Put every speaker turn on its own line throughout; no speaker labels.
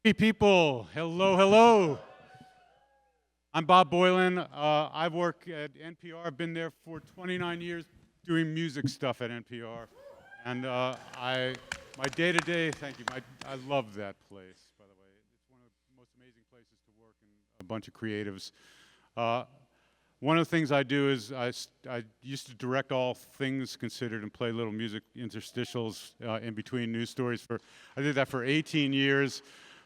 Hey people, hello, hello. I'm Bob Boilen. I work at NPR. I've been there for 29 years doing music stuff at NPR. And my day-to-day, thank you, I love that place, by the way. It's one of the most amazing places to work and a bunch of creatives. Uh, One of the things I do is I used to direct All Things Considered and play little music interstitials in between news stories. I did that for 18 years.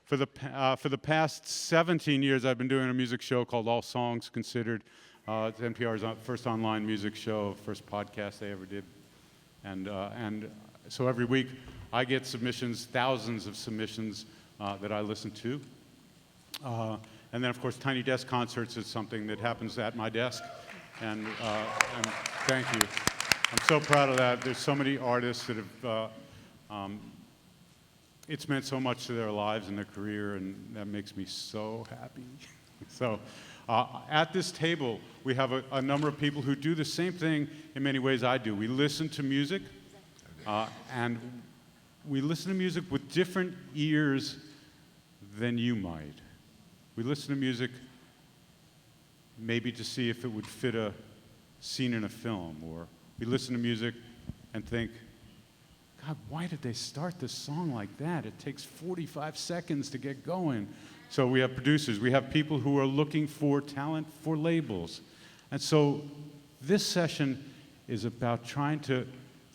For the past 17 years, I've been doing a music show called All Songs Considered. It's NPR's first online music show, first podcast they ever did. And so every week I get submissions, thousands of submissions that I listen to. And then, of course, Tiny Desk Concerts is something that happens at my desk. And thank you. I'm so proud of that. There's so many artists that have, it's meant so much to their lives and their career, and that makes me so happy. So at this table, we have a number of people who do the same thing in many ways I do. We listen to music, and we listen to music with different ears than you might. We listen to music maybe to see if it would fit a scene in a film, or we listen to music and think, God, why did they start this song like that? It takes 45 seconds to get going. So we have producers, we have people who are looking for talent for labels. And so this session is about trying to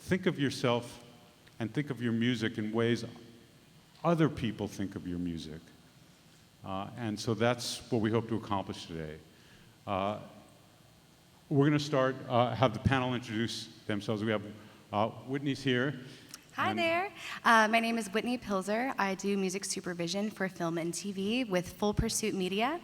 think of yourself and think of your music in ways other people think of your music. And so that's what we hope to accomplish today. We're going to start, have the panel introduce themselves. We have Whitney's here.
Hi there. My name is Whitney Pilzer. I do music supervision for film and TV with Full Pursuit Media.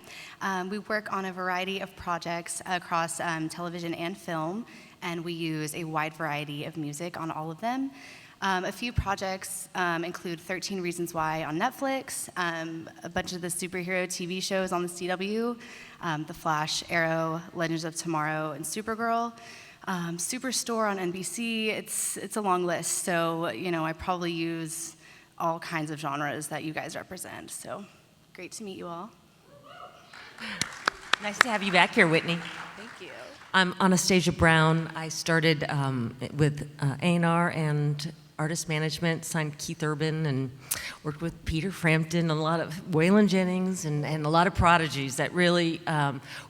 We work on a variety of projects across television and film, and we use a wide variety of music on all of them. A few projects include 13 Reasons Why on Netflix, a bunch of the superhero TV shows on the CW, The Flash, Arrow, Legends of Tomorrow, and Supergirl. Superstore on NBC, it's a long list, so I probably use all kinds of genres that you guys represent, so great to meet you all.
Nice to have you back here, Whitney.
Thank you.
I'm Anastasia Brown. I started with A&R and artist management, signed Keith Urban, and worked with Peter Frampton, a lot of Waylon Jennings, and a lot of prodigies that really,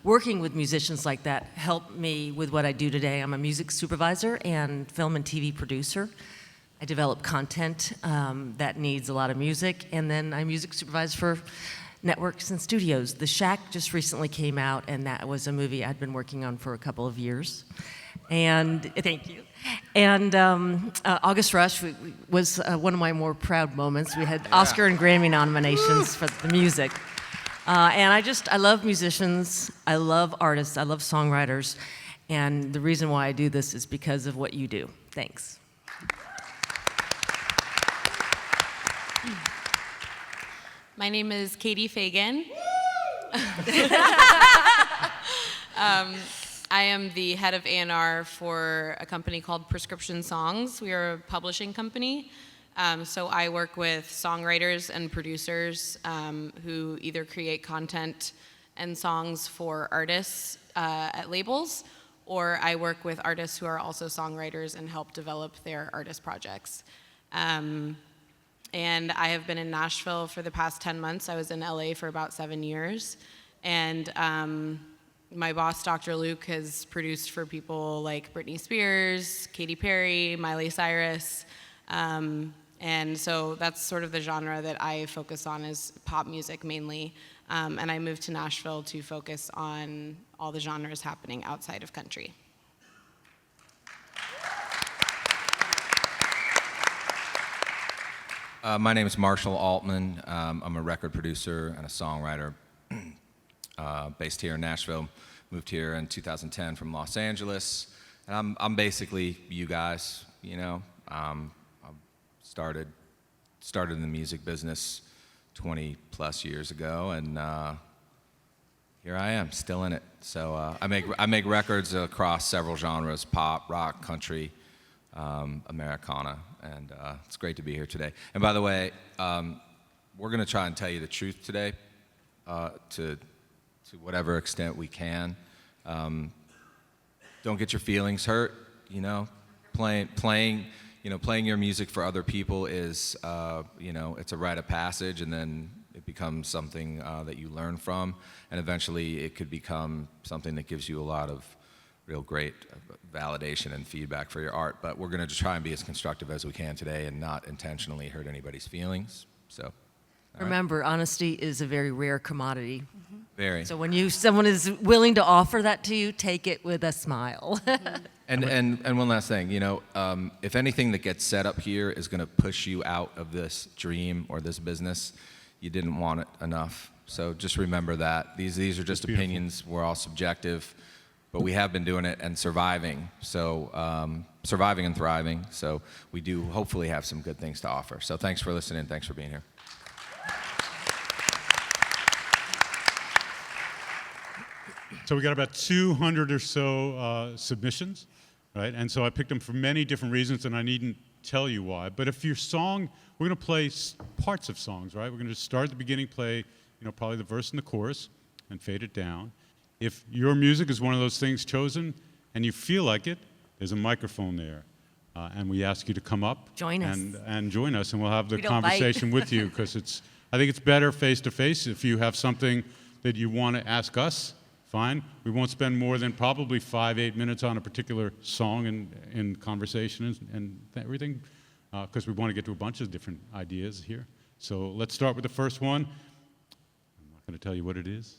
working with musicians like that helped me with what I do today. I'm a music supervisor and film and TV producer. I develop content that needs a lot of music, and then I music supervise for networks and studios. The Shack just recently came out, and that was a movie I'd been working on for a couple of years. And thank you. And August Rush was one of my more proud moments. We had Oscar and Grammy nominations for the music. And I love musicians, I love artists, I love songwriters. And the reason why I do this is because of what you do. Thanks.
My name is Katie Fagan. I am the head of A&R for a company called Prescription Songs. We are a publishing company. So I work with songwriters and producers who either create content and songs for artists at labels, or I work with artists who are also songwriters and help develop their artist projects. And I have been in Nashville for the past 10 months. I was in LA for about 7 years. And my boss, Dr. Luke, has produced for people like Britney Spears, Katy Perry, Miley Cyrus. And so that's sort of the genre that I focus on, is pop music mainly. And I moved to Nashville to focus on all the genres happening outside of country.
My name is Marshall Altman. I'm a record producer and a songwriter based here in Nashville. Moved here in 2010 from Los Angeles. And I'm basically you guys, I started in the music business 20 plus years ago, and here I am, still in it. So I make records across several genres: pop, rock, country, Americana, and it's great to be here today. And by the way, we're going to try and tell you the truth today, to whatever extent we can. Don't get your feelings hurt. Playing your music for other people is, it's a rite of passage, and then it becomes something that you learn from, and eventually it could become something that gives you a lot of real great validation and feedback for your art. But we're going to try and be as constructive as we can today and not intentionally hurt anybody's feelings. So,
Remember, honesty is a very rare commodity.
very.
So when someone is willing to offer that to you, take it with a smile.
And one last thing, if anything that gets set up here is going to push you out of this dream or this business, you didn't want it enough. So just remember that. These are just opinions. We're all subjective, but we have been doing it and surviving. So surviving and thriving. So we do hopefully have some good things to offer. So thanks for listening. Thanks for being here.
So we got about 200 or so submissions, right? And so I picked them for many different reasons, and I needn't tell you why. But if your song, we're going to play parts of songs, right? We're going to start at the beginning, play, probably the verse and the chorus, and fade it down. If your music is one of those things chosen, and you feel like it, there's a microphone there. And we ask you to come up.
Join us.
And join us, and we'll have the
We don't bite.
conversation with you, because I think it's better face-to-face. If you have something that you want to ask us, fine. We won't spend more than probably 5-8 minutes on a particular song in conversation and everything, because we want to get to a bunch of different ideas here. So let's start with the first one. I'm not going to tell you what it is.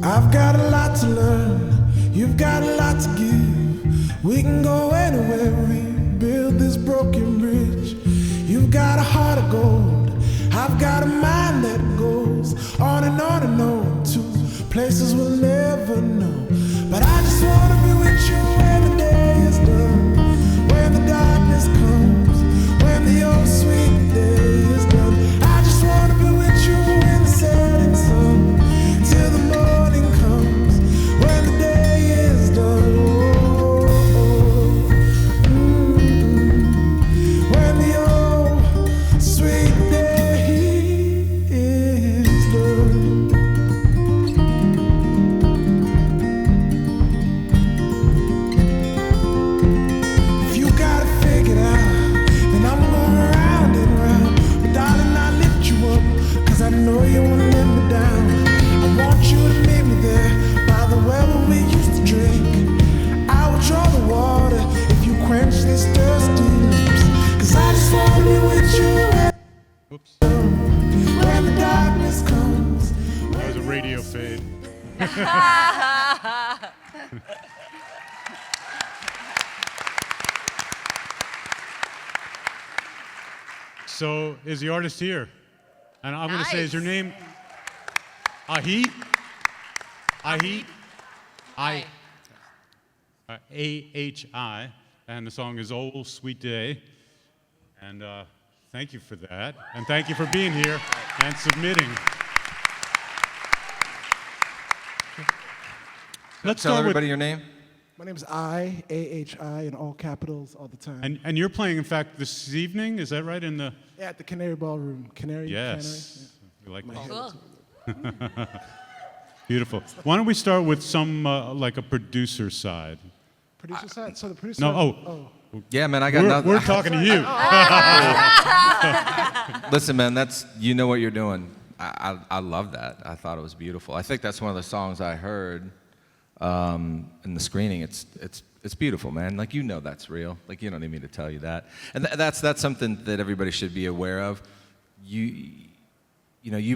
I've got a lot to learn, you've got a lot to give. We can go anywhere, rebuild this broken bridge. You've got a heart of gold, I've got a mind that goes on and on and on to places we'll never know. But I just wanna be with you when the day is done, when the darkness comes, when the old sweet day is done. I just wanna be with you in the setting sun, till the morning comes, when the day is done. When the old sweet day is done. If you got it figured out, then I'm going round and round. But darling, I lift you up, 'cause I know you won't let me down. I want you to meet me there, by the well where we used to drink. I will draw the water, if you quench this thirsty lips. 'Cause I just want to be with you
Whoops.
when the darkness comes.
That was a radio fade. So is the artist here? And I'm going to say, is your name Ahi? Ahi?
Hi.
A-H-I. And the song is Old Sweet Day. And thank you for that. And thank you for being here and submitting. Let's
Tell
start
everybody
with,
My
your name.
name's A-H-I, in all capitals all the time.
and you're playing, in fact, this evening, is that right? In the
Yeah, at the Canary Ballroom. Canary?
yes, we like that.
Cool.
Beautiful. Why don't we start with some like a producer side?
Producer side? So the producer...
No,
Yeah, man, I got nothing.
we're talking to you.
Listen, man, you know what you're doing. I love that. I thought it was beautiful. I think that's one of the songs I heard in the screening. It's beautiful, man. Like, that's real. Like, you don't need me to tell you that. And that's something that everybody should be aware of. You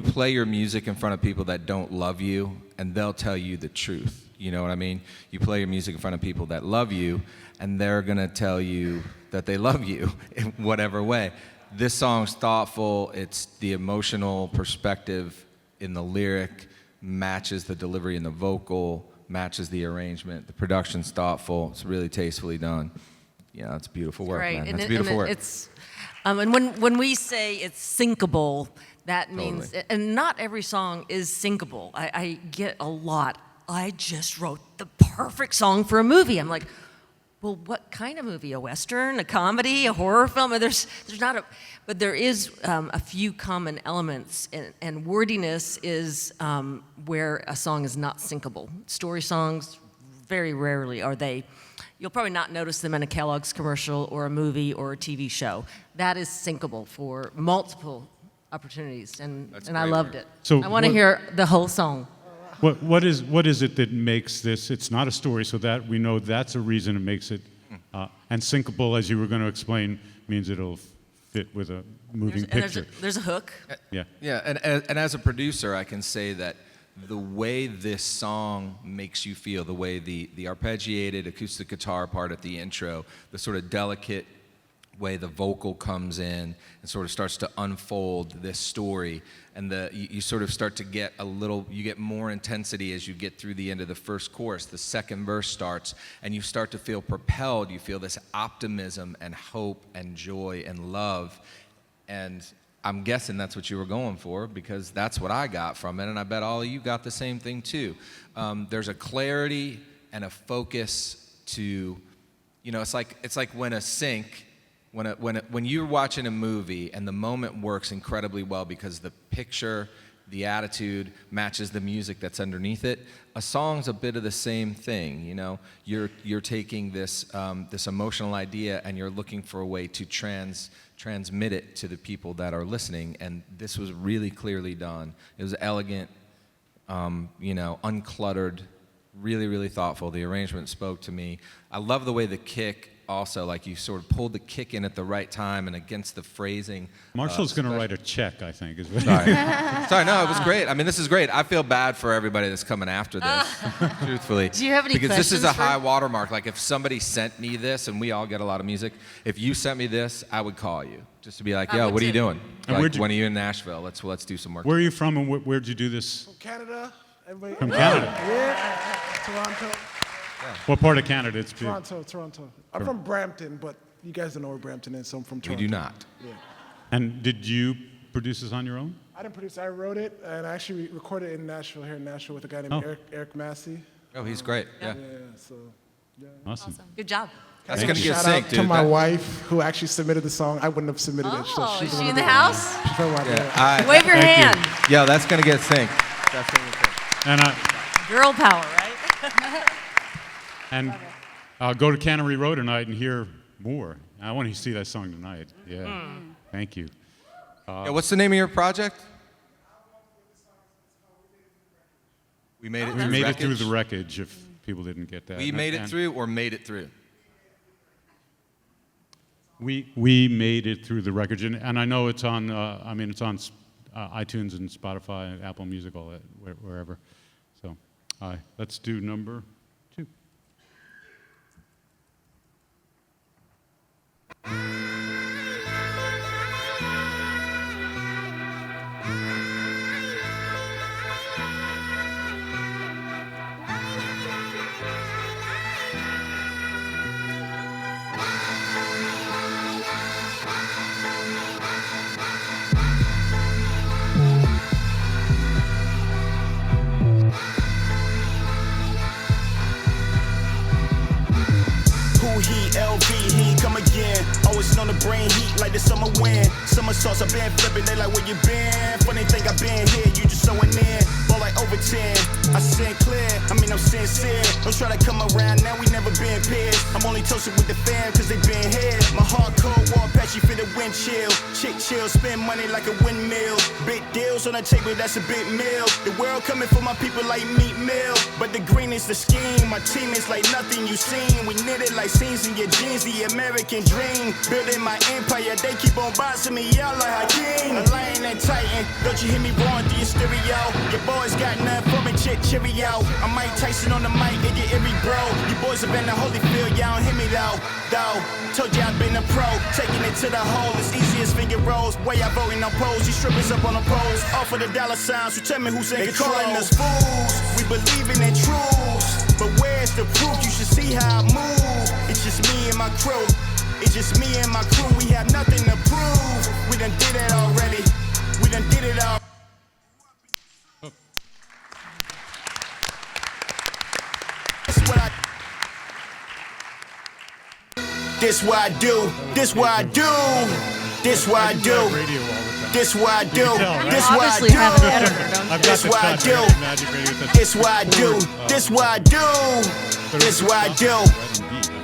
play your music in front of people that don't love you, and they'll tell you the truth. You know what I mean? You play your music in front of people that love you, and they're gonna tell you that they love you in whatever way. This song's thoughtful. It's the emotional perspective in the lyric, matches the delivery in the vocal, matches the arrangement. The production's thoughtful. It's really tastefully done. Yeah, it's beautiful work,
Right.
man. It's beautiful work.
It's, and when we say it's syncable, that means,
Totally.
and not every song is syncable. I get a lot I just wrote the perfect song for a movie. I'm like, well, what kind of movie? A Western, a comedy, a horror film? There's not a, but there is a few common elements, and wordiness is where a song is not syncable. Story songs, very rarely are they. You'll probably not notice them in a Kellogg's commercial or a movie or a TV show. That is syncable for multiple opportunities, and I loved it.
So
I want to
what-
hear the whole song.
What is it that makes this? It's not a story, so that we know that's a reason it makes it. And syncable, as you were going to explain, means it'll fit with a moving picture.
There's a hook.
Yeah.
Yeah, and as a producer, I can say that the way this song makes you feel, the way the arpeggiated acoustic guitar part at the intro, the sort of delicate way the vocal comes in and sort of starts to unfold this story, and you sort of start to get you get more intensity as you get through the end of the first chorus. The second verse starts, and you start to feel propelled. You feel this optimism and hope and joy and love, and I'm guessing that's what you were going for, because that's what I got from it, and I bet all of you got the same thing too. There's a clarity and a focus to, it's like when a sync. When you're watching a movie and the moment works incredibly well because the picture, the attitude matches the music that's underneath it, a song's a bit of the same thing. You're taking this emotional idea and you're looking for a way to transmit it to the people that are listening. And this was really clearly done. It was elegant, uncluttered, really, really thoughtful. The arrangement spoke to me. I love the way the kick. Also, like you sort of pulled the kick in at the right time and against the phrasing.
Marshall's going to write a check, I think. Is what
Sorry, no, it was great. I mean, this is great. I feel bad for everybody that's coming after this, truthfully.
Do you have any
Because this is a
questions for-
high watermark. Like, if somebody sent me this, and we all get a lot of music, if you sent me this, I would call you. Just to be like, yo,
would
what are you
too.
doing?
And
Like, when are you in Nashville? Let's do some work.
Where are you from, and where'd you do this?
Canada. Everybody.
From Canada.
Yeah. Toronto.
What part of Canada? It's
Toronto. I'm from Brampton, but you guys don't know where Brampton is, so I'm from
We
Toronto.
do not.
Yeah.
And did you produce this on your own?
I didn't produce it. I wrote it, and I actually recorded it in Nashville, here in Nashville, with a guy named Eric Massey.
Oh, he's great. Yeah.
Yeah, so. Yeah.
Awesome.
Good job.
That's going to get
Shout
synced,
out to
dude.
my
That-
wife, who actually submitted the song. I wouldn't have submitted it.
Oh,
she's
is
the
she
one
in
who
the
did it.
house?
She's from my
Yeah,
Wave your
Thank you.
hand.
yeah, that's going to get synced. That's going to get synced.
And
Girl power, right?
I'll go to Cannery Row tonight and hear more. I want to see that song tonight. Yeah. Thank you.
Yeah, what's the name of your project? We made it.
We
through
made it through
wreckage?
the wreckage. If people didn't get that.
We made it
And
through, or made it through.
We made it through the wreckage, and I know it's on. It's on iTunes and Spotify, Apple Music, all that, wherever. So, let's do number 2.
Who he, LV, he ain't come again. Always on the brain heat like the summer wind. Summer sauce, I been flipping, they like where you been. Funny thing, I been here, you just sewing in. Ball like over 10, I sin clear, I'm sincere. Don't try to come around now, we never been peers. I'm only toasted with the fam, cause they been here. My heart cold, war patchy for the wind chill. Chick chill, spend money like a windmill. Big deals on the table, that's a big meal. The world coming for my people like meat meal. But the green is the scheme, my team is like nothing you seen. We knit it like seams in your jeans, the American dream. Building my empire, they keep on bossing me out like Hakeem. A lion and titan, don't you hear me roaring through your stereo? Your boys got nothing for me, chick cheerio. I'm Mike Tyson on the mic, and you eerie bro. You boys have been to Holyfield, y'all don't hear me though. Told you I've been a pro, taking it to the hole. It's easy as finger rolls. Way I voting on polls, these strippers up on the poles. Off of the dollar signs, so tell me who's in control. They calling us fools, we believing in truths. But where's the proof? You should see how I move. It's just me and my crew. It's just me and my crew. We have nothing to prove. We done did it already. We done did it all. This what I do. This what I do. This what I do.
Radio all the time.
This what I do.
You can tell, right?
This what I
Obviously have an
do.
editor, don't
I've
you?
got
This
the
what I
touch.
do.
I got Magic Radio.
This what I do. This what I do. This what I do.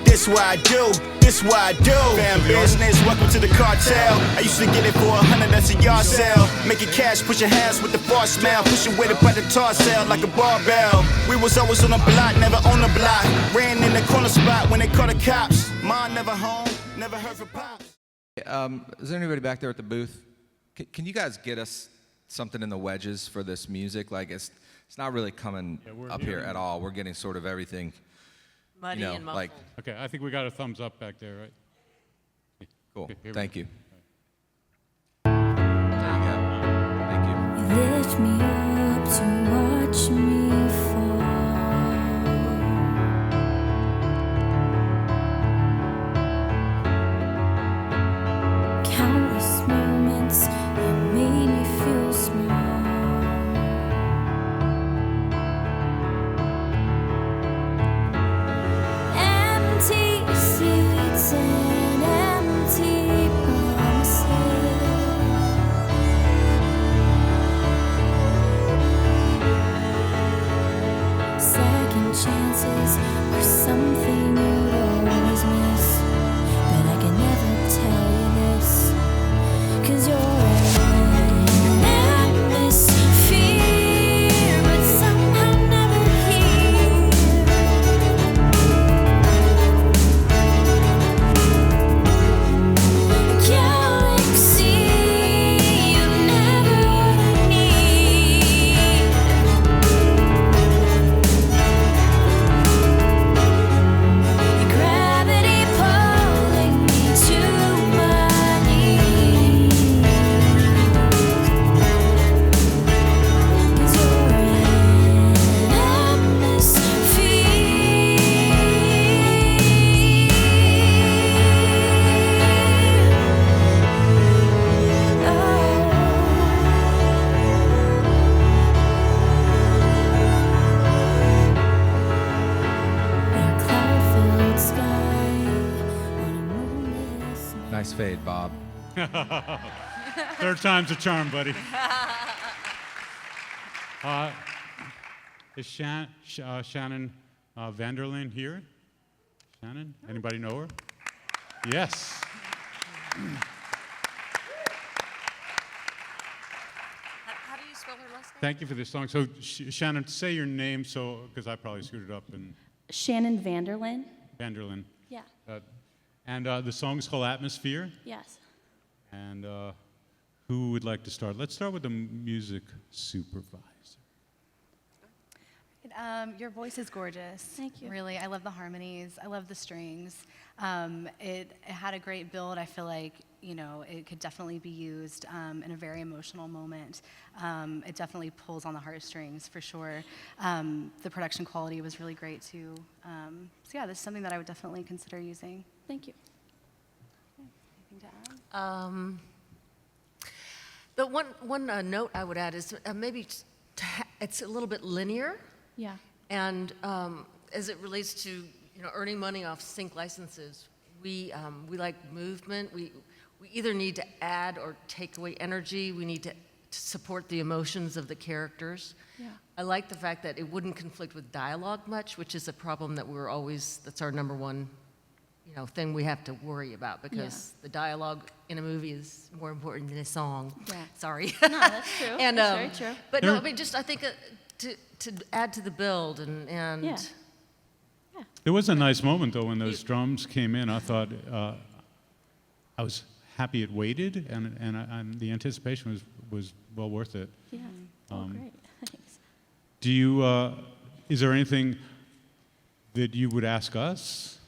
This what I do. This what I do. Fan business, welcome to the cartel. I used to get it for 100, that's a yard sale. Making cash, pushing hands with the far smell. Pushing weight up at the tar sale like a barbell. We was always on the block, never on the block. Ran in the corner spot when they called the cops. Mom never home, never heard from pops.
Is there anybody back there at the booth? Can you guys get us something in the wedges for this music? Like it's not really coming up here at all. We're getting sort of everything.
Muddy and muffled.
Like,
Okay, I think we got a thumbs up back there, right?
cool.
Okay, here we
Thank
go.
you. There you go. Thank you.
You lift me up to watch me fall. Countless moments you made me feel small. Empty seats and empty promises. Second chances are something you'd always miss, but I can never tell you this, 'cause you're an atmosphere, but somehow never here. A galaxy you never would need. Gravity pulling me to my knees. 'Cause you're an atmosphere. A cloud-filled sky on a moonless night.
Nice fade, Bob.
Third time's a charm, buddy. Is Shannon Vanderlyn here? Shannon? Anybody know her? Yes.
How do you spell her last name?
Thank you for this song. So, Shannon, say your name, so because I probably screwed it up. And
Shannon Vanderlyn.
Vanderlyn.
Yeah.
And the song is called Atmosphere.
Yes.
And who would like to start? Let's start with the music supervisor.
Your voice is gorgeous.
Thank you.
Really, I love the harmonies. I love the strings. It had a great build. I feel like it could definitely be used in a very emotional moment. It definitely pulls on the heartstrings for sure. The production quality was really great too. So yeah, this is something that I would definitely consider using.
Thank you.
Anything to add?
The one note I would add is maybe it's a little bit linear,
Yeah.
and as it relates to earning money off sync licenses, we like movement. We either need to add or take away energy. We need to support the emotions of the characters.
Yeah.
I like the fact that it wouldn't conflict with dialogue much, which is a problem that that's our number one thing we have to worry about, because the dialogue in a movie is more important than a song.
Yeah.
Sorry.
No, that's true.
And,
That's very true.
But no, I mean, just I think to add to the build and
Yeah.
There was a nice moment, though, when those drums came in. I thought I was happy it waited, and the anticipation was well worth it.
Yeah. Oh, great. Thanks.
Do you? Is there anything that you would ask us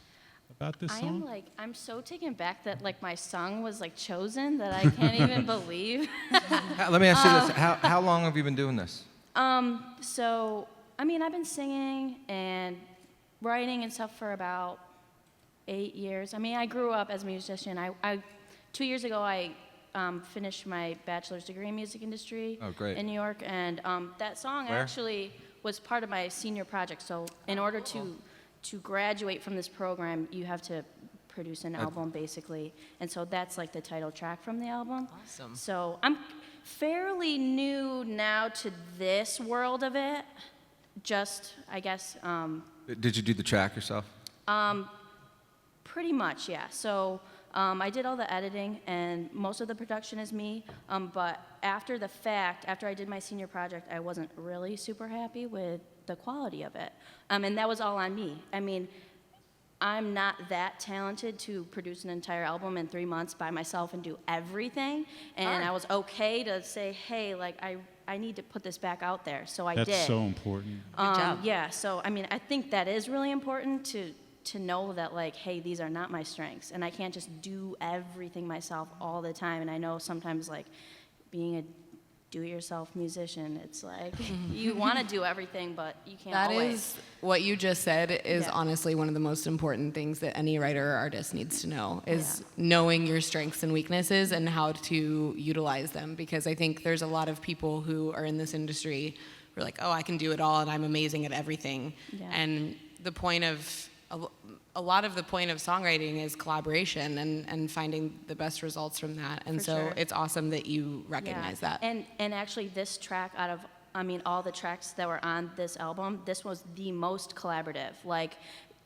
about this song?
I'm so taken back that my song was chosen that I can't even believe.
Let me ask you this. How long have you been doing this?
So, I mean, I've been singing and writing and stuff for about 8 years. I mean, I grew up as a musician. 2 years ago, I finished my bachelor's degree in music industry in New York, and that song actually was part of my senior project. So, in order to graduate from this program, you have to produce an album basically, and so that's like the title track from the album.
Awesome.
So I'm fairly new now to this world of it. Just, I guess,
Did you do the track yourself?
pretty much, yeah. So I did all the editing, and most of the production is me. But after the fact, after I did my senior project, I wasn't really super happy with the quality of it. And that was all on me. I mean, I'm not that talented to produce an entire album in 3 months by myself and do everything. And I was okay to say, hey, like, I need to put this back out there. So I did.
That's so important.
Good job.
Yeah, so I mean, I think that is really important to know that, like, hey, these are not my strengths, and I can't just do everything myself all the time. And I know sometimes, like, being a do-it-yourself musician, it's like you want to do everything, but you can't
That
always.
is what you just said is
Yeah.
honestly one of the most important things that any writer or artist needs to know is knowing your strengths and weaknesses and how to utilize them. Because I think there's a lot of people who are in this industry who are like, oh, I can do it all and I'm amazing at everything.
Yeah.
And the point of a lot of the point of songwriting is collaboration and finding the best results from that. And
For
so
sure.
it's awesome that you recognize that.
And actually, this track out of, I mean, all the tracks that were on this album, this was the most collaborative. Like,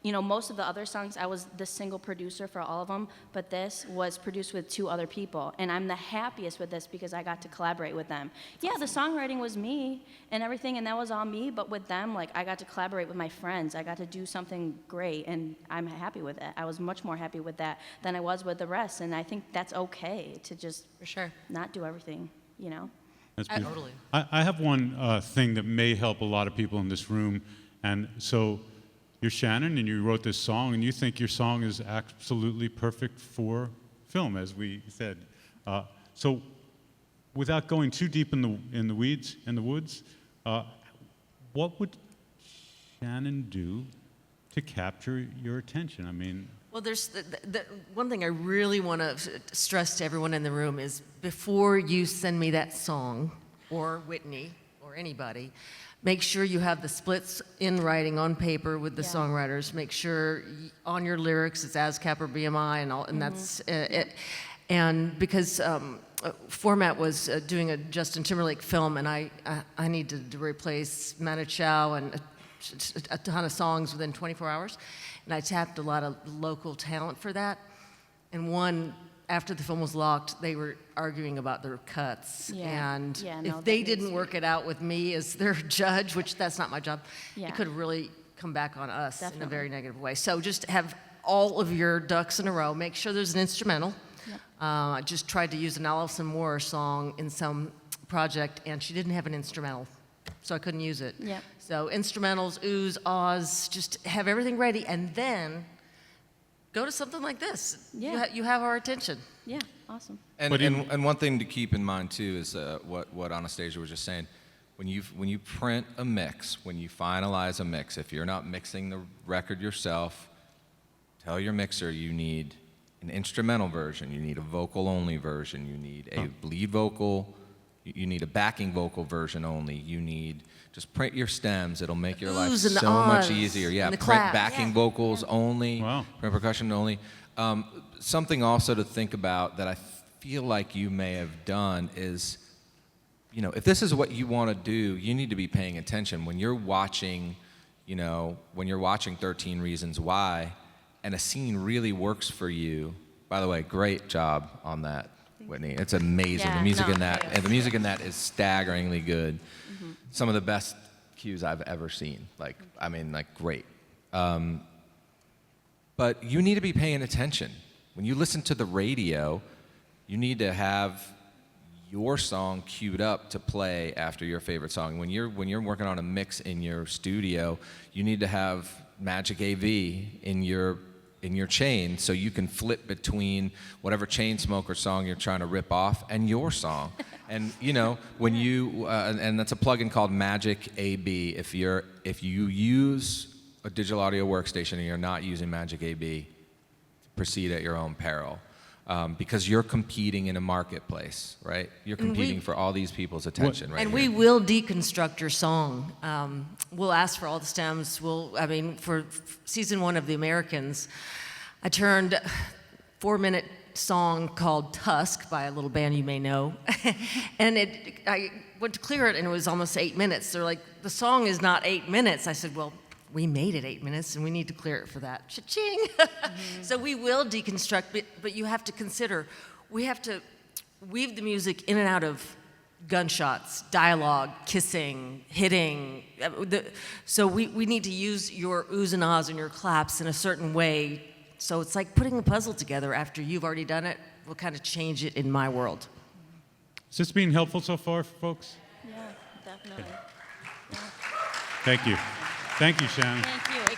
you know, most of the other songs, I was the single producer for all of them, but this was produced with 2 other people. And I'm the happiest with this because I got to collaborate with them. Yeah, the songwriting was me and everything, and that was all me, but with them, like, I got to collaborate with my friends. I got to do something great, and I'm happy with it. I was much more happy with that than I was with the rest, and I think that's okay to just
For sure.
not do everything, you know?
That's beautiful.
Totally.
I have one thing that may help a lot of people in this room. And so you're Shannon, and you wrote this song, and you think your song is absolutely perfect for film, as we said. So without going too deep in the weeds, in the woods, what would Shannon do to capture your attention? I mean,
Well, there's the one thing I really want to stress to everyone in the room is before you send me that song, or Whitney, or anybody, make sure you have the splits in writing on paper with the
Yeah.
songwriters. Make sure on your lyrics it's ASCAP or BMI and all, and that's it. And because Format was doing a Justin Timberlake film, and I needed to replace Manu Chao and a ton of songs within 24 hours. And I tapped a lot of local talent for that. And one, after the film was locked, they were arguing about their cuts.
Yeah.
And
Yeah, no,
if
that
they
makes
didn't work it out with me as their judge, which that's not my job,
Yeah.
it could have really come back on us in a
Definitely.
very negative way. So just have all of your ducks in a row. Make sure there's an instrumental.
Yep.
I just tried to use an Alison Moore song in some project, and she didn't have an instrumental, so I couldn't use it.
Yep.
So instrumentals, oohs, ahs, just have everything ready, and then go to something like this.
Yeah.
You have our attention.
Yeah, awesome.
And,
But in-
and one thing to keep in mind too is what Anastasia was just saying. When you print a mix, when you finalize a mix, if you're not mixing the record yourself, tell your mixer you need an instrumental version, you need a vocal only version, you need a lead vocal, you need a backing vocal version only, you need just print your stems. It'll make your life
Oohs and the
so much
ahs
easier. Yeah,
and the
print
claps.
backing vocals only,
Wow.
print percussion only. Something also to think about that I feel like you may have done is, you know, if this is what you want to do, you need to be paying attention. When you're watching, you know, when you're watching 13 Reasons Why, and a scene really works for you, by the way, great job on that, Whitney. It's amazing.
Yeah,
The music
no,
in that,
thanks.
and the music in that is staggeringly good. Some of the best cues I've ever seen. Like, I mean, like, great. But you need to be paying attention. When you listen to the radio, you need to have your song queued up to play after your favorite song. When you're working on a mix in your studio, you need to have Magic AV in your chain so you can flip between whatever Chainsmoker song you're trying to rip off and your song. And you know, when you and that's a plugin called Magic AB. If you use a digital audio workstation and you're not using Magic AB, proceed at your own peril. Because you're competing in a marketplace, right? You're competing for all these people's attention, right?
And
here.
we will deconstruct your song. We'll ask for all the stems. For season 1 of The Americans, I turned a 4-minute song called Tusk by a little band you may know. And I went to clear it and it was almost 8 minutes. They're like, the song is not 8 minutes. I said, well, we made it 8 minutes and we need to clear it for that. Cha-ching! So we will deconstruct, but you have to consider, we have to weave the music in and out of gunshots, dialogue, kissing, hitting. So we need to use your oohs and ahs and your claps in a certain way. So it's like putting a puzzle together after you've already done it. We'll kind of change it in my world.
Is this being helpful so far, folks?
Yeah, definitely. Yeah.
Thank you. Thank you, Shannon.
Thank you.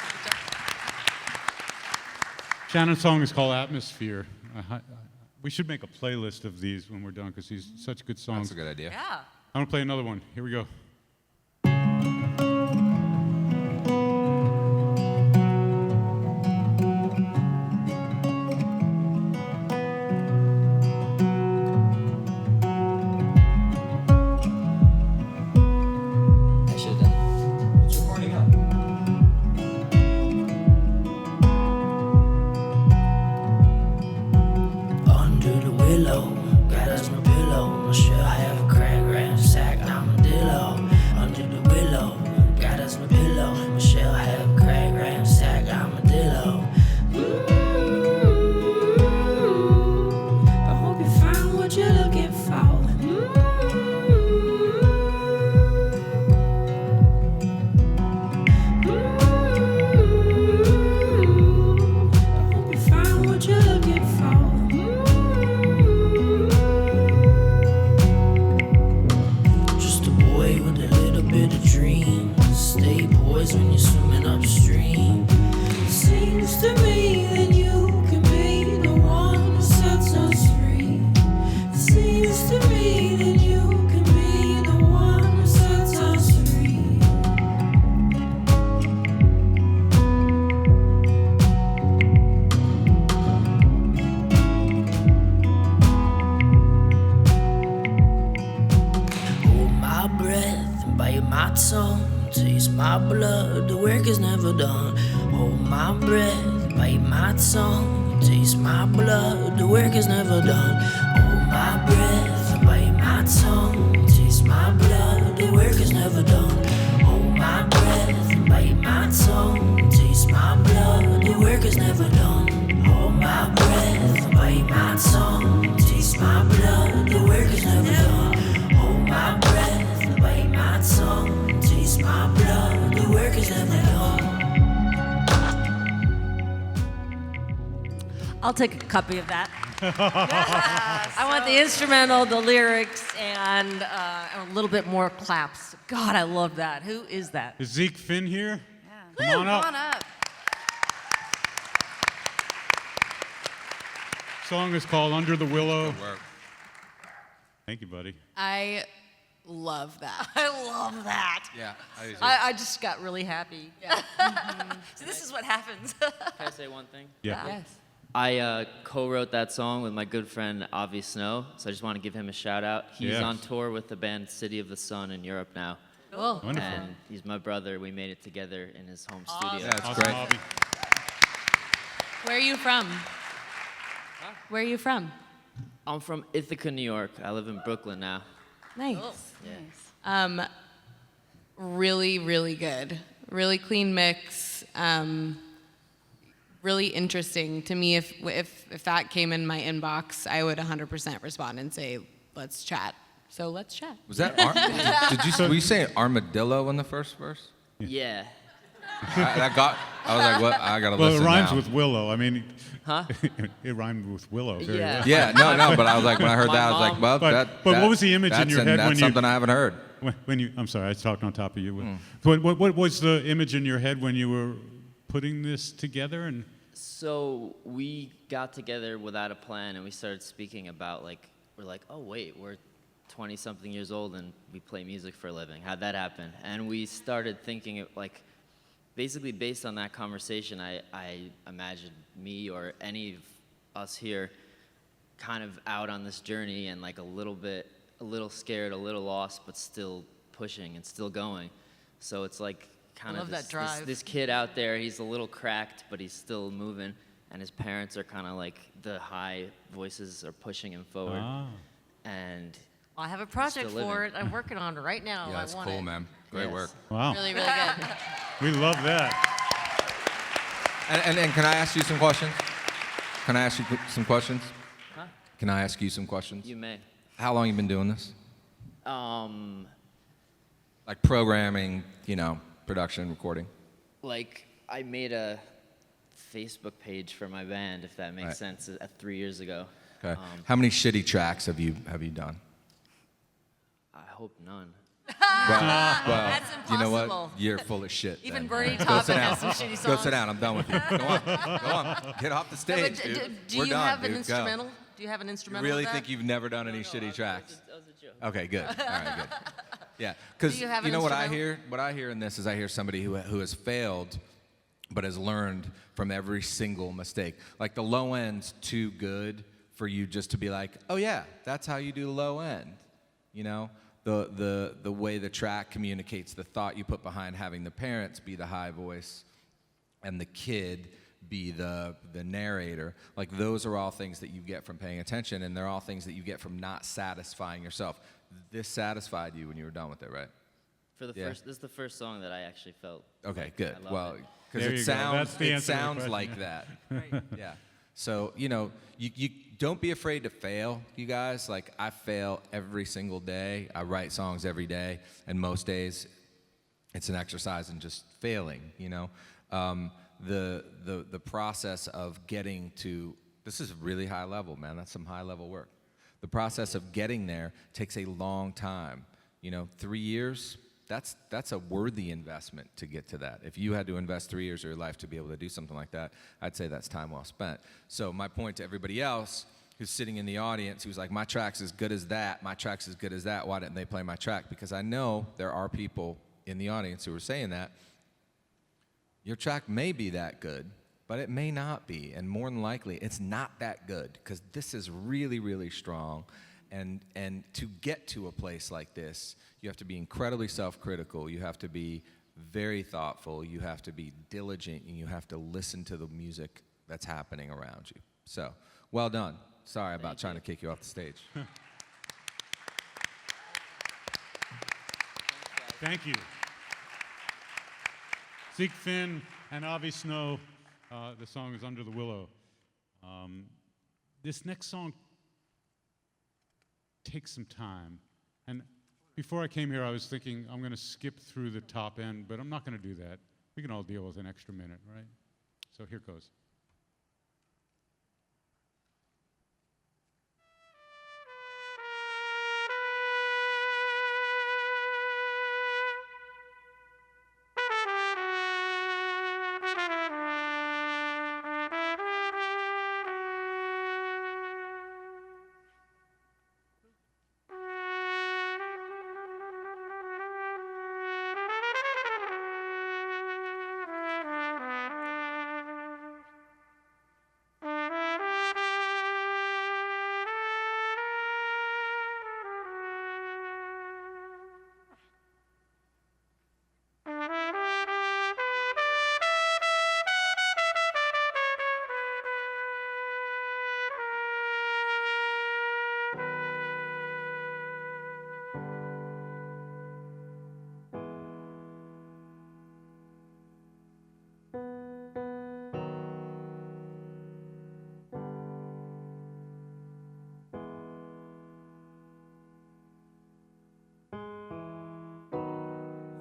Shannon's song is called Atmosphere. We should make a playlist of these when we're done because these are such good songs.
That's a good idea.
Yeah.
I'm going to play another one. Here we go.
Under the willow, got us no pillow. My shirt have a crack, ransack, armadillo. Under the willow, got us no pillow. My shirt have a crack, ransack, armadillo. I hope you find what you're looking for. I hope you find what you're looking for. Just a boy with a little bit of dreams. Stay poised when you're swimming upstream. Seems to me that you can be the one who sets us free. Seems to me that you can be the one who sets us free. Hold my breath and bite my tongue. Taste my blood, the work is never done. Hold my breath, bite my tongue. Taste my blood, the work is never done. Hold my breath, bite my tongue. Taste my blood, the work is never done. Hold my breath, bite my tongue. Taste my blood, the work is never done. Hold my breath, bite my tongue. Taste my blood, the work is never done. Hold my breath, bite my tongue. Taste my blood, the work is never done.
I'll take a copy of that. I want the instrumental, the lyrics, and a little bit more claps. God, I love that. Who is that?
Is Zeke Finn here?
Yeah.
Come on up.
Come on up.
Song is called Under the Willow.
Good work.
Thank you, buddy.
I love that.
I love that.
Yeah, I do too.
I just got really happy. Yeah. So this is what happens.
Can I say one thing?
Yeah.
Yes.
I co-wrote that song with my good friend Avi Snow, so I just want to give him a shout out. He's
Yes.
on tour with the band City of the Sun in Europe now,
Cool.
Wonderful.
and he's my brother. We made it together in his home studio.
Yeah, it's
Awesome,
great.
Bobby.
Where are you from? Where are you from?
I'm from Ithaca, New York. I live in Brooklyn now.
Nice.
Yeah.
Really, really good. Really clean mix. Really interesting to me. If that came in my inbox, I would 100% respond and say, "Let's chat." So let's chat.
Was that were you saying armadillo in the first verse?
Yeah.
I was like, what? I gotta
Well,
listen
it rhymes
now.
with willow. I mean,
Huh?
it rhymed with willow. Very
Yeah.
well.
Yeah, no, but I was like, when I heard
My
that, I was like,
mom-
well,
But what was the image in
that's
your head
that's
when you-
something I haven't heard.
When you, I'm sorry, I was talking on top of you. What was the image in your head when you were putting this together? And
So we got together without a plan, and we started speaking about we're like, oh wait, we're 20-something years old and we play music for a living. How'd that happen? And we started thinking basically based on that conversation, I imagined me or any of us here kind of out on this journey and a little scared, a little lost, but still pushing and still going. So it's kind
I
of
love that drive.
this kid out there. He's a little cracked, but he's still moving. and his parents are kind of like the high voices are pushing him forward. And
I have a project
still
for
living.
it. I'm working on it right now.
Yeah,
I
that's
want
cool,
it.
man. Great
Yes.
work.
Wow.
Really, really good.
We love that.
And can I ask you some questions? Can I ask you some questions?
Huh?
Can I ask you some questions?
You may.
How long you been doing this? Like programming, production, recording?
Like, I made a Facebook page for my band, if that makes
Right.
sense, 3 years ago.
Okay. How many shitty tracks have you done?
I hope none.
Well,
That's
you know what?
impossible.
You're full of shit.
Even
then.
Bernie
Go
Taupin
sit down.
has some shitty
Go
songs.
sit down. I'm done with you. Go on. Go on. Get off the
No,
stage,
but
dude.
do
We're
you
done,
have an
dude. Go.
instrumental? Do you have an
You
instrumental?
really
of that?
think you've never done any shitty tracks?
That was a joke.
Okay, good. All right, good. Yeah, because
Do you have
you
an
know what I
instrumental?
hear? What I hear in this is I hear somebody who has failed, but has learned from every single mistake. Like the low end's too good for you just to be like, oh yeah, that's how you do the low end. You know, the way the track communicates the thought you put behind having the parents be the high voice, and the kid be the narrator. Like those are all things that you get from paying attention, and they're all things that you get from not satisfying yourself. This satisfied you when you were done with it, right?
For the
Yeah.
this is the first song that I actually felt.
Okay,
like
good.
I love
Well,
it.
because
There
it
you go.
sounds
That's the
it
answer to the
sounds
question.
like that. Yeah. So you don't be afraid to fail, you guys. Like I fail every single day. I write songs every day, and most days it's an exercise in just failing. The process of getting to this is really high level, man. That's some high level work. The process of getting there takes a long time. 3 years. That's a worthy investment to get to that. If you had to invest 3 years of your life to be able to do something like that, I'd say that's time well spent. So my point to everybody else who's sitting in the audience who's like, my track's as good as that, my track's as good as that, why didn't they play my track? Because I know there are people in the audience who are saying that. Your track may be that good, but it may not be. And more than likely, it's not that good because this is really, really strong. And to get to a place like this, you have to be incredibly self-critical. You have to be very thoughtful. You have to be diligent, and you have to listen to the music that's happening around you. So, well done. Sorry about trying to kick you off the stage.
Thank you. Zeke Finn and Avi Snow, the song is Under the Willow. This next song takes some time. And before I came here, I was thinking I'm going to skip through the top end, but I'm not going to do that. We can all deal with an extra minute, right? So here goes.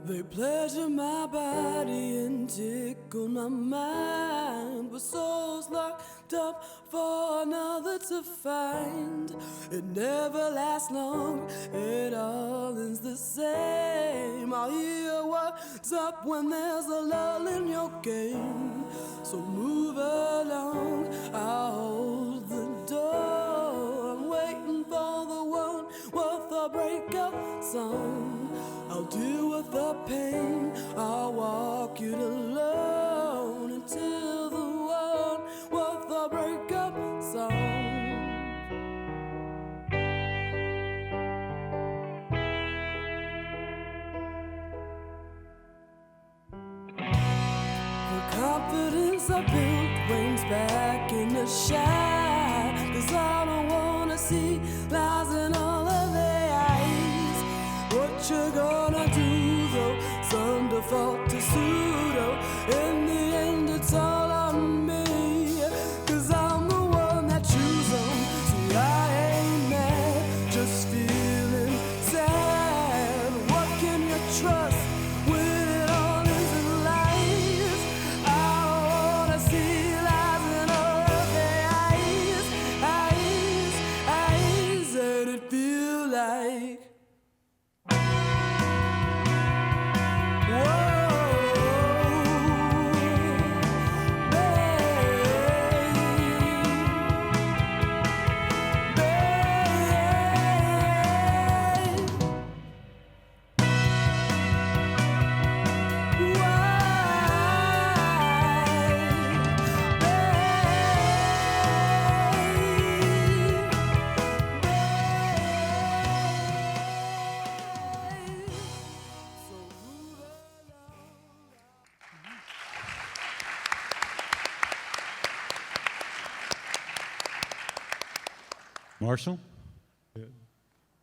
They pleasure my body and tickle my mind, but soul's locked up for another to find. It never lasts long, it all ends the same. I'll hear what's up when there's a lull in your game. So move along, I'll hold the door. I'm waiting for the one with a breakup song. I'll deal with the pain, I'll walk it alone until the one with the breakup song. The confidence I built wanes back shine, 'cause all I wanna see lies in all of their eyes. What you gonna do though? Some default to pseudo. In the end, it's all on me, 'cause I'm the one that choose them. See, I ain't mad, just feeling sad. What can you trust when it all isn't lies? I wanna see lies in all of their eyes, and it feel like.
Marshall?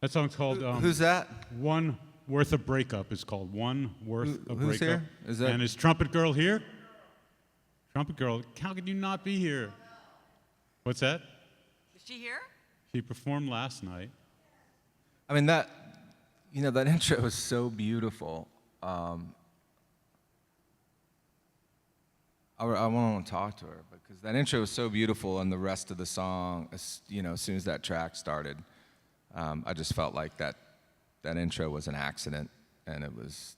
That song's called.
Who's that?
One Worth a Breakup is called One Worth a Breakup.
Who's here? Is that?
And is Trumpet Girl here? Trumpet Girl, how could you not be here? What's that?
Is she here?
She performed last night.
I mean, that intro was so beautiful. I want to talk to her because that intro was so beautiful, and the rest of the song, as soon as that track started, I just felt like that intro was an accident, and it was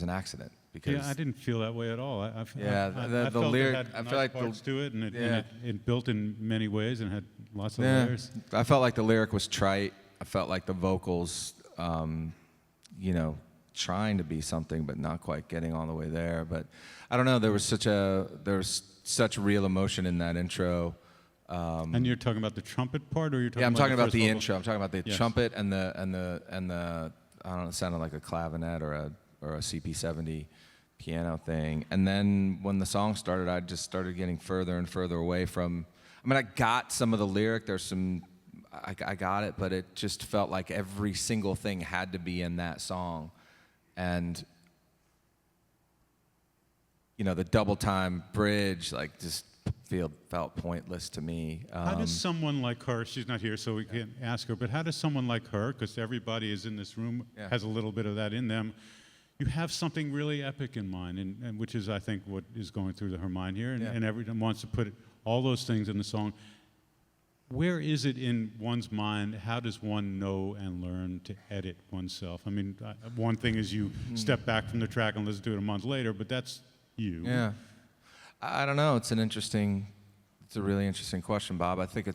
an accident because
Yeah, I didn't feel that way at all. I
the
felt
lyric.
it had
I
nice
feel like
parts to it, and
yeah.
it built in many ways and had lots of
Yeah,
layers.
I felt like the lyric was trite. I felt like the vocals, trying to be something but not quite getting all the way there. But I don't know. There was such real emotion in that intro.
And you're talking about the trumpet part, or you're talking?
Yeah, I'm
about
talking about
first
the
vocal?
intro. I'm talking about the
Yes.
trumpet and the I don't know, it sounded like a clavinet or a CP70 piano thing. And then when the song started, I just started getting further and further away from. I mean, I got some of the lyric. There's some. I got it, but it just felt like every single thing had to be in that song. And the double time bridge just felt pointless to me.
How does someone like her, she's not here so we can't ask her, but how does someone like her, because everybody is in this room, has a little bit of that in them, you have something really epic in mind, and which is, I think, what is going through her mind here, and everyone wants to put all those things in the song. Where is it in one's mind? How does one know and learn to edit oneself? I mean, one thing is you step back from the track and listen to it a month later, but that's you.
Yeah. I don't know. It's a really interesting question, Bob. I think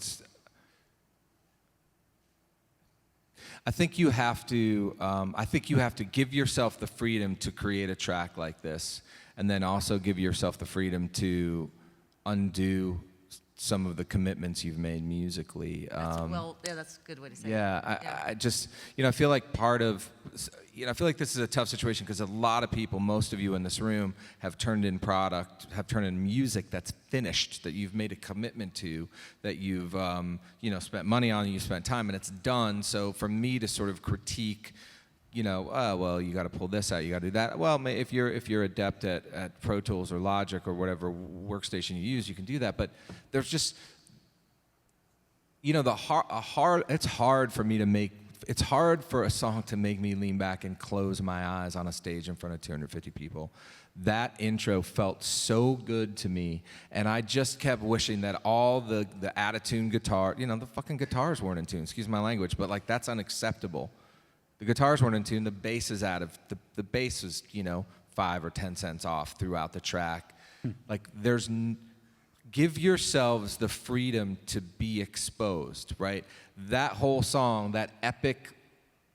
you have to give yourself the freedom to create a track like this, and then also give yourself the freedom to undo some of the commitments you've made musically.
That's a good way to say it.
I just, I feel like I feel like this is a tough situation because a lot of people, most of you in this room, have turned in music that's finished, that you've made a commitment to, that you've, spent money on, you've spent time, and it's done. So for me to sort of critique, you got to pull this out, you got to do that. Well, if you're adept at Pro Tools or Logic or whatever workstation you use, you can do that. But there's just, it's hard for me to make. It's hard for a song to make me lean back and close my eyes on a stage in front of 250 people. That intro felt so good to me, and I just kept wishing that all the out-of-tune guitar, the fucking guitars weren't in tune. Excuse my language, but that's unacceptable. The guitars weren't in tune. The bass is out of the bass is 5 or 10 cents off throughout the track. Give yourselves the freedom to be exposed, right? That whole song, that epic.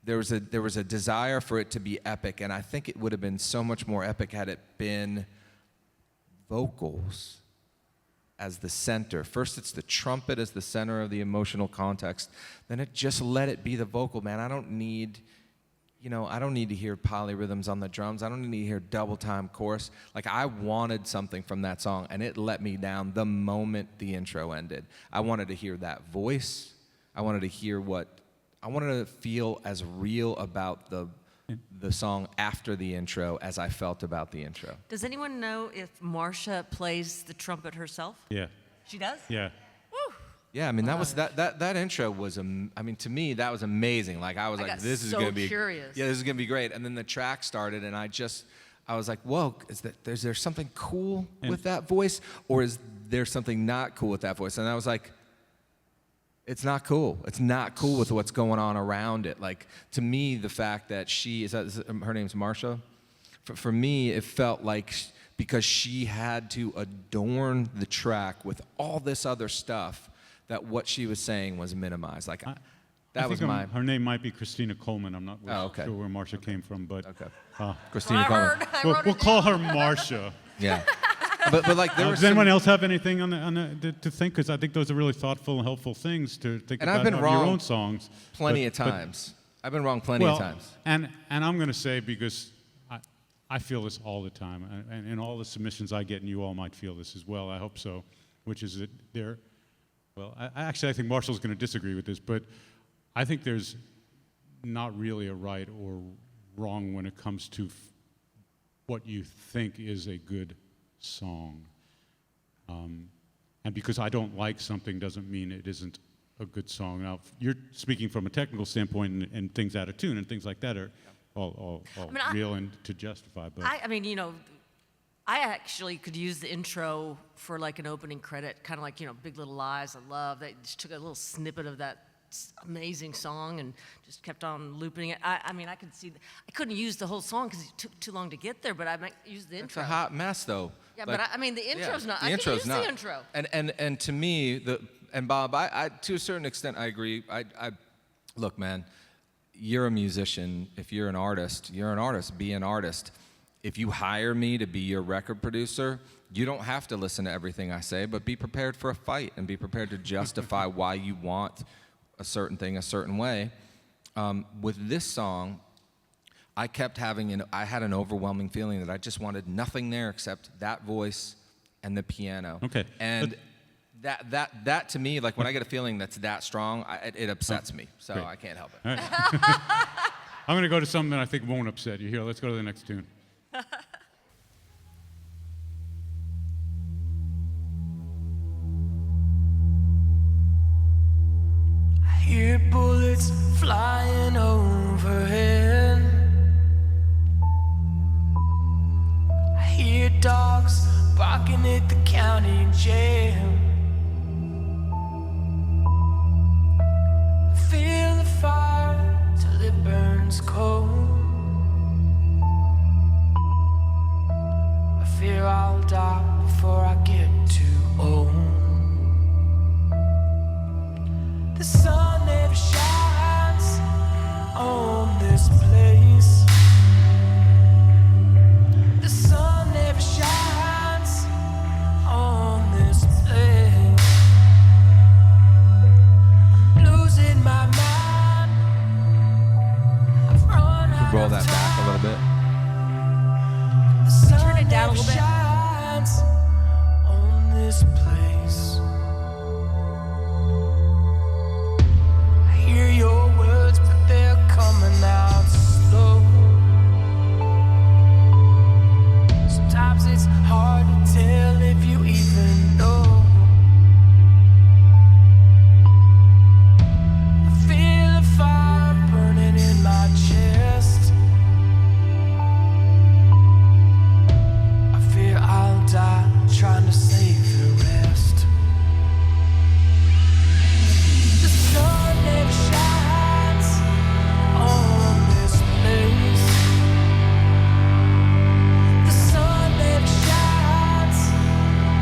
There was a desire for it to be epic, and I think it would have been so much more epic had it been vocals as the center. First, it's the trumpet as the center of the emotional context. Then just let it be the vocal, man. I don't need you know, I don't need to hear polyrhythms on the drums. I don't need to hear double time chorus. Like, I wanted something from that song, and it let me down the moment the intro ended. I wanted to hear that voice. I wanted to hear I wanted to feel as real about the song after the intro as I felt about the intro.
Does anyone know if Marsha plays the trumpet herself?
Yeah.
She does?
Yeah.
Yeah, I mean, that intro was, I mean, to me, that was amazing. Like, I was like, this is going to be,
curious.
yeah, this is going to be great. And then the track started, and I was like, whoa, is there something cool with that voice, or is there something not cool with that voice? And I was like, it's not cool. It's not cool with what's going on around it. Like, to me, the fact that her name's Marsha? For me, it felt like because she had to adorn the track with all this other stuff, that what she was saying was minimized. Like,
her name might be Christina Coleman. I'm not sure where Marsha came from, but
Christina Coleman.
We'll call her Marsha.
Yeah. But like,
does anyone else have anything to think? Because I think those are really thoughtful and helpful things to think about your own songs.
Plenty of times. I've been wrong plenty of times.
And I'm going to say, because I feel this all the time, and in all the submissions I get, and you all might feel this as well, I hope so, which is that I think Marshall's going to disagree with this, but I think there's not really a right or wrong when it comes to what you think is a good song. And because I don't like something doesn't mean it isn't a good song. Now, you're speaking from a technical standpoint, and things out of tune and things like that are all real and to justify. But
I mean, you know, I actually could use the intro for like an opening credit, kind of like, you know, Big Little Lies. I love that. Just took a little snippet of that amazing song and just kept on looping it. I mean, I could see. I couldn't use the whole song because it took too long to get there, but I might use the intro.
It's a hot mess, though.
Yeah,
like,
but I mean, the intro's not.
The
I
intro's
can use
not.
the intro.
And to me, and Bob, I to a certain extent, I agree. I look, man, you're a musician. If you're an artist, you're an artist. Be an artist. If you hire me to be your record producer, you don't have to listen to everything I say, but be prepared for a fight and be prepared to justify why you want a certain thing a certain way. With this song, I had an overwhelming feeling that I just wanted nothing there except that voice and the piano.
Okay.
And that to me, like, when I get a feeling that's that strong, it upsets me. So
great.
I can't help it.
All right. I'm going to go to something that I think won't upset you. Here, let's go to the next tune.
I hear bullets flying overhead. I hear dogs barking at the county jail. I feel the fire till it burns cold. I fear I'll die before I get too old. The sun never shines on this place. The sun never shines on this place. I'm losing my mind. I've run out
Roll
of
that back a little bit.
The sun
Turn it down a
never
little bit.
shines on this place. I hear your words, but they're coming out slow. Sometimes it's hard to tell if you even know. I feel a fire burning in my chest. I fear I'll die trying to save the rest. The sun never shines on this place. The sun never shines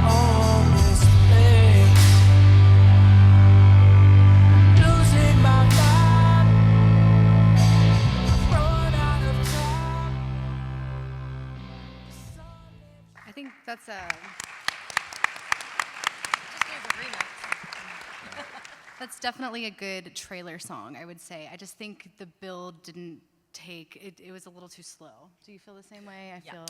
on this place. Losing my mind. I've run out of time.
I think that's a. That's definitely a good trailer song, I would say. I just think the build didn't take it was a little too slow. Do you feel the same way? I feel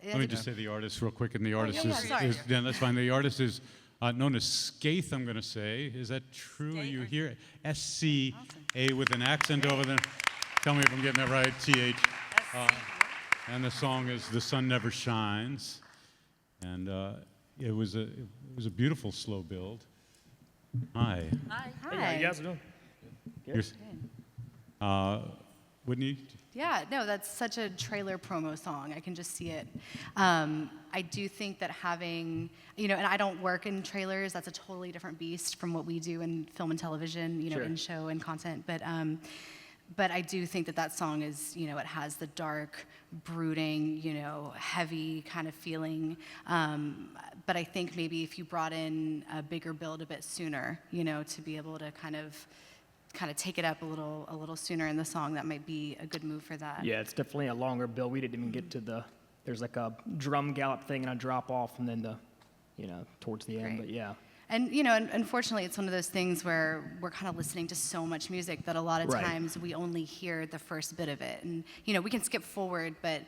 Let me just say the artist real quick, and the artist
sorry.
yeah, that's fine. The artist is known as Skaith, I'm going to say. Is that true? Are you here? S-C-A with an accent over there. Tell me if I'm getting that right. T-H. And the song is "The Sun Never Shines," and it was a beautiful slow build. Hi.
Hi.
Hey, how you guys doing?
Whitney?
Yeah, no, that's such a trailer promo song. I can just see it. I do think that having, and I don't work in trailers. That's a totally different beast from what we do in film and television, in show and content. But I do think that song is, it has the dark, brooding, heavy kind of feeling. But I think maybe if you brought in a bigger build a bit sooner, to be able to kind of take it up a little sooner in the song, that might be a good move for that.
Yeah, it's definitely a longer build. We didn't even get to there's like a drum gallop thing and a drop off and then towards the end, but yeah.
And, unfortunately, it's one of those things where we're kind of listening to so much music that a lot of times we only hear the first bit of it. And, we can skip forward, but,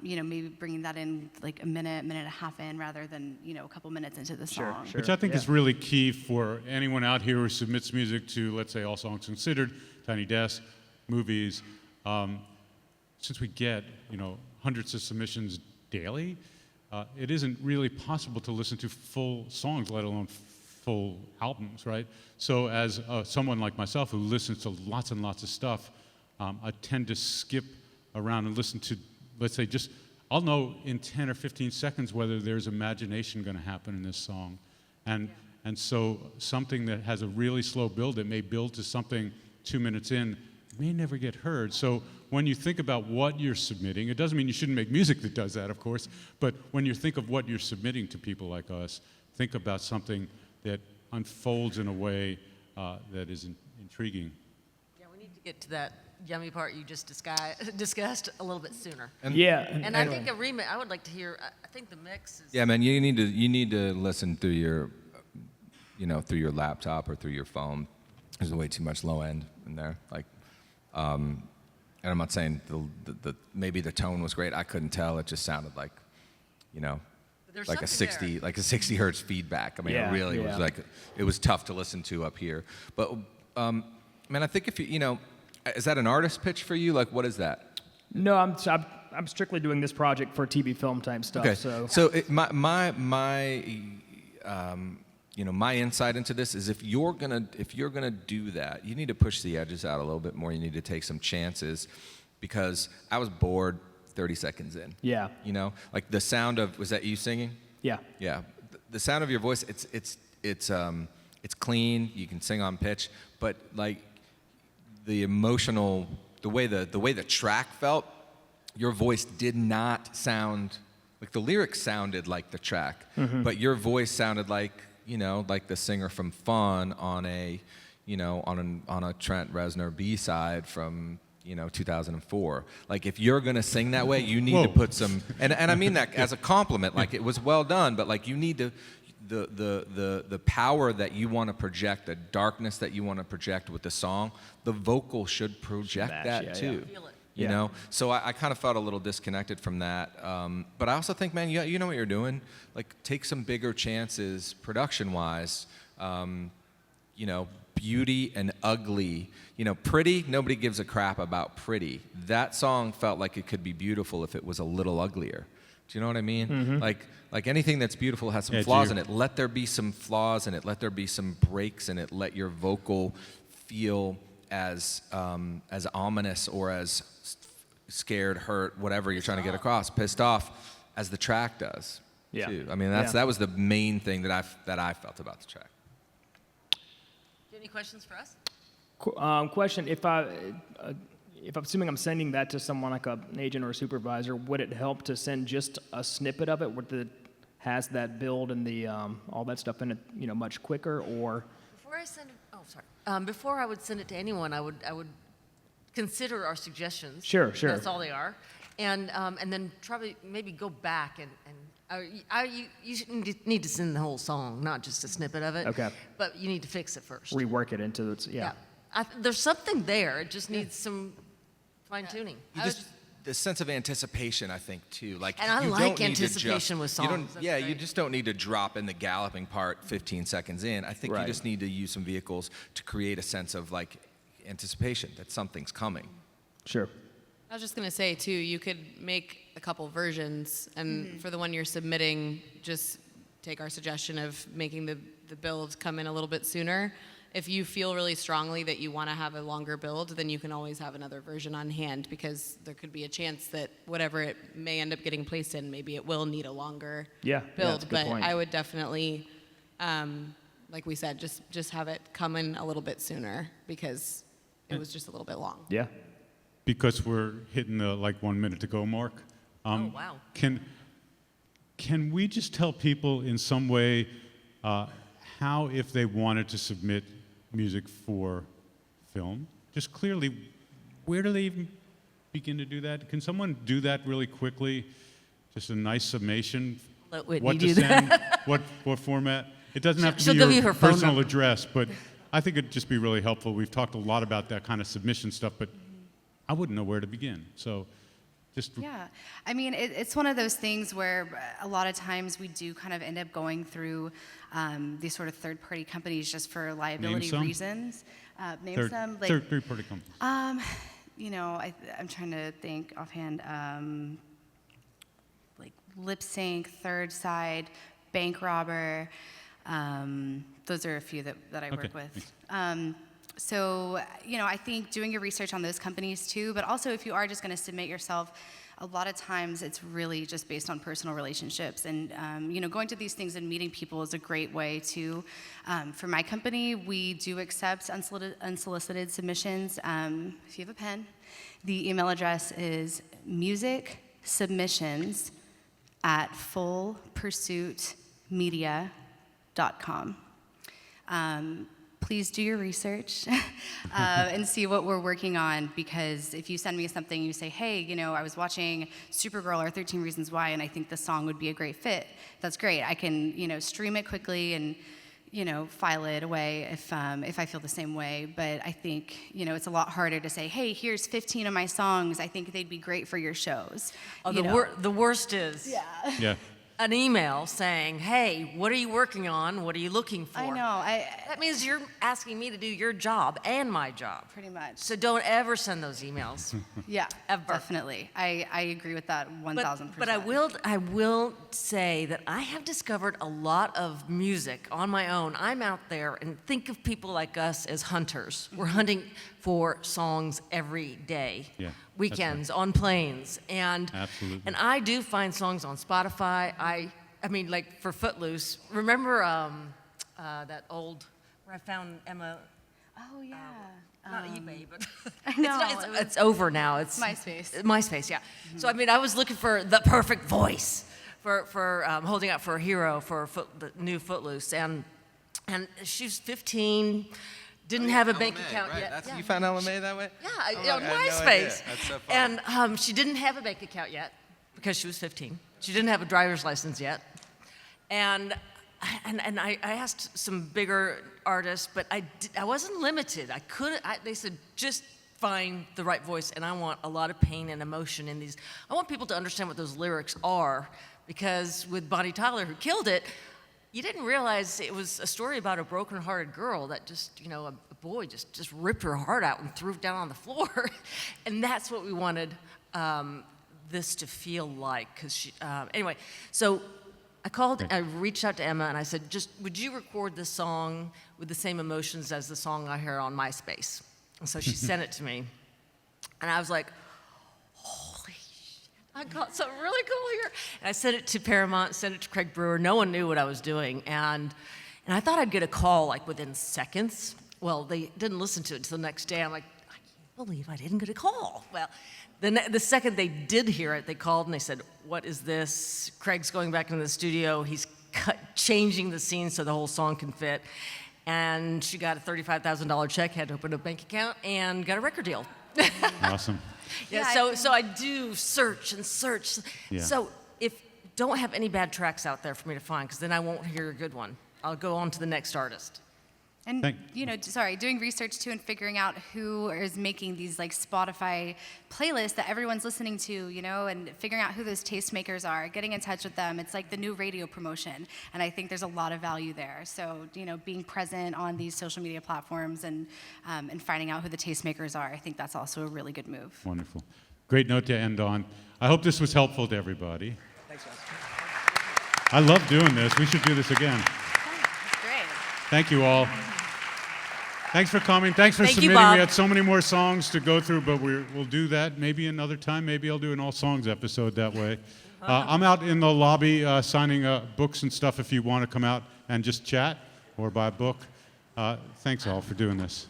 maybe bringing that in like a minute and a half in rather than, a couple minutes into the song.
Sure.
Which I think is really key for anyone out here who submits music to, let's say, All Songs Considered, Tiny Desk, movies. Since we get, hundreds of submissions daily, it isn't really possible to listen to full songs, let alone full albums, right? So as someone like myself who listens to lots and lots of stuff, I tend to skip around and listen to, let's say, I'll know in 10 or 15 seconds whether there's imagination going to happen in this song. And so something that has a really slow build, that may build to something 2 minutes in, may never get heard. So when you think about what you're submitting, it doesn't mean you shouldn't make music that does that, of course, but when you think of what you're submitting to people like us, think about something that unfolds in a way that is intriguing.
Yeah, we need to get to that yummy part you just discussed a little bit sooner.
And
I think a remix, I would like to hear, I think the mix is...
Yeah, man, you need to listen through your, through your laptop or through your phone. There's way too much low end in there. And I'm not saying the maybe the tone was great. I couldn't tell. It just sounded like, like a 60 hertz feedback. I mean, it really was it was tough to listen to up here. But man, I think if you, is that an artist pitch for you? Like, what is that?
No, I'm strictly doing this project for TV film type stuff.
Okay.
So
my insight into this is if you're gonna do that, you need to push the edges out a little bit more. You need to take some chances, because I was bored 30 seconds in.
Yeah.
Like the sound of, was that you singing?
Yeah.
Yeah. The sound of your voice, it's clean. You can sing on pitch, but like the emotional, the way the track felt, your voice did not sound like the lyrics sounded like the track, but your voice sounded like, like the singer from Fun on a Trent Reznor B-side from 2004. Like if you're gonna sing that way, you need to put some, and I mean that as a compliment. Like it was well done, but like you need to, the power that you want to project, the darkness that you want to project with the song, the vocal should project that too.
Yeah.
So I kind of felt a little disconnected from that. But I also think, man, you know what you're doing. Like, take some bigger chances production-wise. Beauty and ugly. Pretty, nobody gives a crap about pretty. That song felt like it could be beautiful if it was a little uglier. Do you know what I mean? Like anything that's beautiful has some flaws in it. Let there be some flaws in it. Let there be some breaks in it. Let your vocal feel as ominous or as scared, hurt, whatever you're trying to get across, pissed off, as the track does.
Yeah.
Too. I mean, that was the main thing that I felt about the track.
Do you have any questions for us?
Question: If I'm assuming I'm sending that to someone like an agent or a supervisor, would it help to send just a snippet of it where it has that build and the all that stuff in it, much quicker? Or
Before I send it, before I would send it to anyone, I would consider our suggestions.
Sure.
That's all they are, and then maybe go back you need to send the whole song, not just a snippet of it.
Okay.
But you need to fix it first.
Rework it into its
there's something there. It just needs some Fine tuning.
The sense of anticipation, I think, too. Like,
And I
you
like
don't need to
anticipation with
you don't-
songs. That's
Yeah, you
great.
just don't need to drop in the galloping part 15 seconds in. I think you just need to use some vehicles to create a sense of like anticipation that something's coming.
Sure.
I was just gonna say too, you could make a couple versions, and for the one you're submitting, just take our suggestion of making the build come in a little bit sooner. If you feel really strongly that you want to have a longer build, then you can always have another version on hand, because there could be a chance that whatever it may end up getting placed in, maybe it will need a longer build.
That's a good
But
point.
I would definitely, like we said, just have it come in a little bit sooner, because it was just a little bit long.
Yeah.
Because we're hitting the like 1 minute to go mark.
Oh, wow.
Can we just tell people in some way how, if they wanted to submit music for film, just clearly, where do they even begin to do that? Can someone do that really quickly? Just a nice summation.
Let Whitney
what to
do
send,
that.
what format? It doesn't have to
She'll
be
give
your
you her phone
personal
number.
address, but I think it'd just be really helpful. We've talked a lot about that kind of submission stuff, but I wouldn't know where to begin. So just
Yeah, I mean, it's one of those things where a lot of times we do kind of end up going through these sort of third-party companies just for liability
some.
reasons. Name
third,
some, like,
third-party companies.
you know, I'm trying to think offhand, like Lip Sync, Third Side, Bank Robber. Those are a few that I work with. So, you know, I think doing your research on those companies too, but also if you are just going to submit yourself, a lot of times it's really just based on personal relationships. And, you know, going to these things and meeting people is a great way to. For my company, we do accept unsolicited submissions. If you have a pen, the email address is musicsubmissions@fullpursuitmedia.com. Please do your research and see what we're working on, because if you send me something, you say, hey, you know, I was watching Supergirl or 13 Reasons Why, and I think this song would be a great fit. That's great. I can, you know, stream it quickly and, you know, file it away if I feel the same way. But I think, you know, it's a lot harder to say, hey, here's 15 of my songs. I think they'd be great for your shows.
Oh,
You
the,
know?
the worst is
Yeah.
an email saying, hey, what are you working on? What are you looking for?
I know.
That means you're asking me to do your job and my job.
Pretty much.
So don't ever send those emails.
Yeah,
Ever.
definitely. I agree with that 1,000%.
But I will say that I have discovered a lot of music on my own. I'm out there, and think of people like us as hunters. We're hunting for songs every day.
Yeah,
Weekends, on planes, and
Absolutely.
and I do find songs on Spotify. I mean, like for Footloose. Remember that old where I found Emma?
Oh yeah.
Not eBay, but
No,
it's over now. It's
MySpace.
MySpace, yeah. So I mean, I was looking for the perfect voice for holding out for a hero for the new Footloose, and she's 15, didn't have a bank account
right?
yet.
That's,
Yeah.
You found LMA that way?
Yeah,
Oh,
on
I had no idea.
MySpace.
That's so fun.
And she didn't have a bank account yet because she was 15. She didn't have a driver's license yet. And I asked some bigger artists, but I wasn't limited. They said, just find the right voice, and I want a lot of pain and emotion in these. I want people to understand what those lyrics are, because with Bonnie Tyler, who killed it, you didn't realize it was a story about a broken-hearted girl that just, you know, a boy just ripped her heart out and threw it down on the floor. And that's what we wanted this to feel like. Anyway, so I called, I reached out to Emma, and I said, would you record this song with the same emotions as the song I heard on MySpace? And so she sent it to me. And I was like, holy shit, I got something really cool here. And I sent it to Paramount, sent it to Craig Brewer. No one knew what I was doing. And I thought I'd get a call like within seconds. Well, they didn't listen to it until the next day. I'm like, I can't believe I didn't get a call. Well, the second they did hear it, they called and they said, what is this? Craig's going back into the studio. He's changing the scene so the whole song can fit. And she got a $35,000 check, had to open a bank account, and got a record deal.
Awesome.
Yeah, so I do search and search.
Yeah.
So don't have any bad tracks out there for me to find, because then I won't hear a good one. I'll go on to the next artist.
And doing research too and figuring out who is making these like Spotify playlists that everyone's listening to, and figuring out who those tastemakers are, getting in touch with them. It's like the new radio promotion, and I think there's a lot of value there. So being present on these social media platforms and finding out who the tastemakers are, I think that's also a really good move.
Wonderful. Great note to end on. I hope this was helpful to everybody.
Thanks, guys.
I love doing this. We should do this again.
That's great.
Thank you all. Thanks for coming. Thanks for
Thank you,
submitting.
Bob.
We had so many more songs to go through, but we'll do that maybe another time. Maybe I'll do an all songs episode that way. I'm out in the lobby signing books and stuff if you want to come out and just chat or buy a book. Thanks all for doing this.